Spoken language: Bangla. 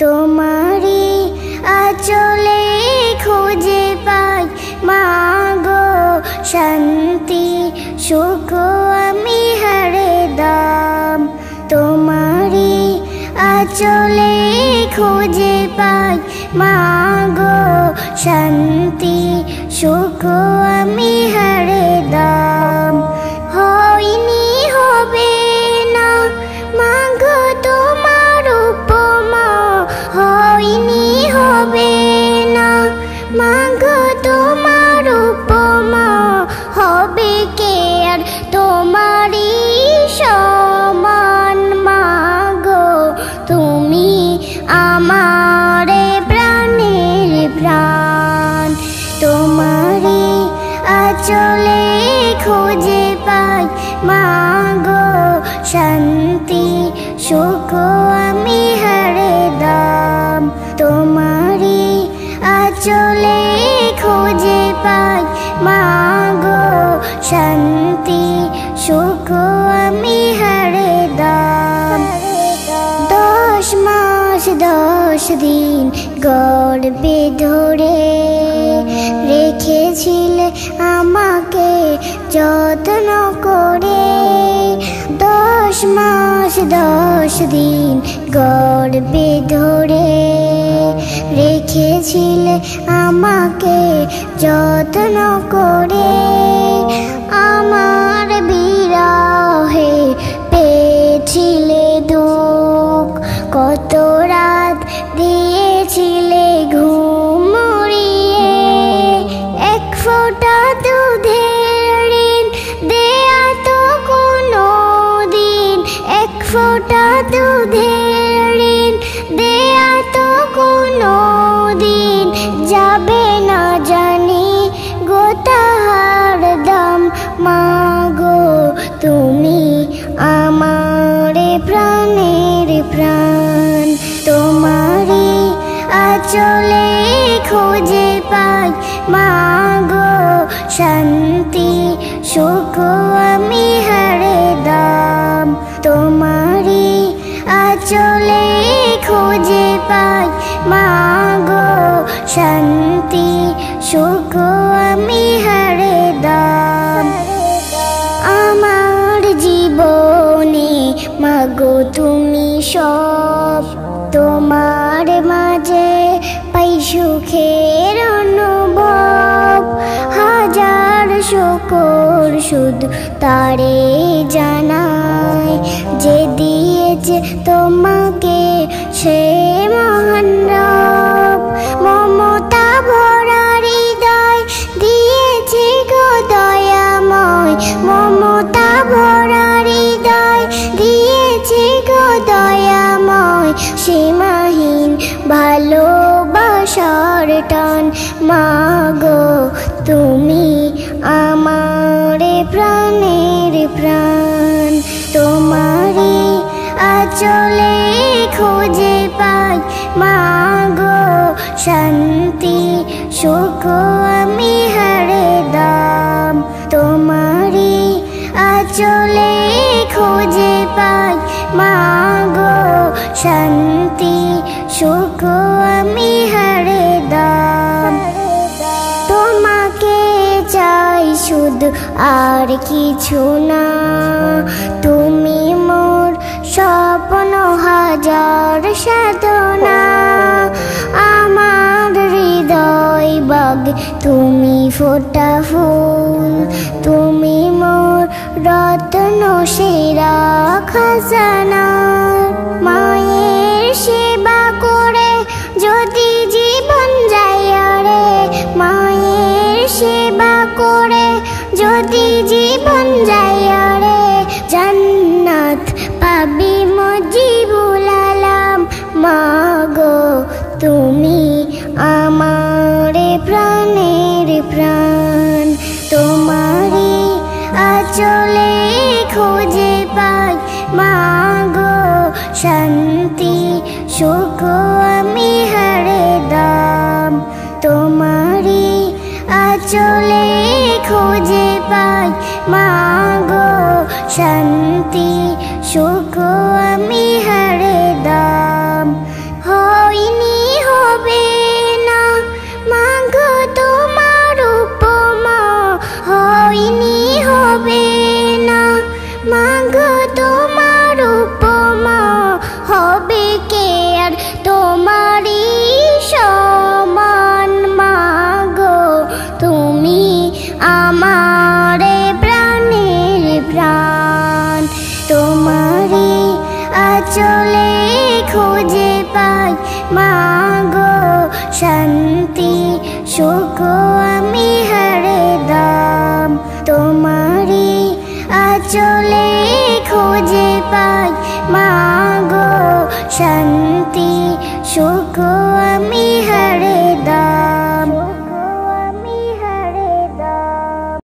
তোমারি আঁচলে খুঁজে পাই মাগো শান্তি সুখ আমি হরদম। তোমারি আঁচলে খুঁজে পাই মাগো শান্তি সুখ আমি হরদম। হয়নি হবে না মাগো তোমার উপমা, হয়নি হবে না মাগো তোমার উপমা, হবে কে আর তোমারই সমান মাগো তুমি আমার প্রাণের প্রাণ। তোমারি আঁচলে খুঁজে পাই মাগো শান্তি সুখ আমি হরদম। তোমারি আঁচলে খুঁজে পাই মাগো শান্তি সুখ আমি হরদম। 10 মাস 10 দিন গর্ভে ধরে রেখেছিলে আমাকে যত্ন করে। 10 মাস 10 দিন গর্ভে ধরে রেখেছিলে আমাকে যত্ন করে। আমার বিরহে পেয়েছিলে দুঃখ, কত রাত দিয়েছিলে ঘুম উড়িয়ে। 1 ফোঁটা দুধের ঋণ দেয়া তো কোনো দিন, 1 ফোঁটা দুধের ঋণ দেয়া তো কোনো দিন যাবে না জানি গো তাহার দাম। মাগো তুমি আমার প্রাণের প্রাণ। তোমারি আঁচলে খুঁজে পাই মাগো শান্তি সুখ আমি হরদম। তোমারি আঁচলে খুঁজে পাই মাগো শান্তি সুখ আমি হরদম। আমার জীবনে মাগো তুমি সব, তোমার মাঝে পাই সুখের অনুভব। হাজার শুকর শুধু তারে জানাই, যে দিয়েছে তোমাকে সে মহান রব। মমতা ভরা হৃদয় দিয়েছে গো দয়াময়, মমতা ভরা হৃদয় দিয়েছে গো দয়াময়। সীমাহীন ভালোবাসার টান মাগো তুমি আমার প্রাণের প্রাণ। তোমারি আঁচলে খুঁজে পাই মাগো শান্তি সুখ আমি হরদম। তোমারি আঁচলে খুঁজে পাই মাগো শান্তি সুখ আমি হরদম। তোমাকে চাই শুধু আর কিছু না, তুমি মোর স্বপ্ন হাজার সাধনা। আমার হৃদয় বাগ তুমি ফোটা ফুল, তুমি মোর রত্ন সেরা খাজানা। মায়ের সেবা করে যদি জীবন যায় রে, মায়ের সেবা করে যদি জীবন যায় রে, জান্নাত পাবি মজিবুল আলাম। মাগো তুমি আমার প্রাণের প্রাণ। তোমারি আঁচলে খুঁজে পাই মাগো শান্তি সুখ আমি হরদম। তোমারি আঁচলে খুঁজে পাই মাগো শান্তি সুখ আমি হরদম। হই তোমারি আঁচলে খুঁজে পাই মাগো শান্তি সুখ আমি হরদম। তোমারি আঁচলে খুঁজে পাই মাগো শান্তি সুখ আমি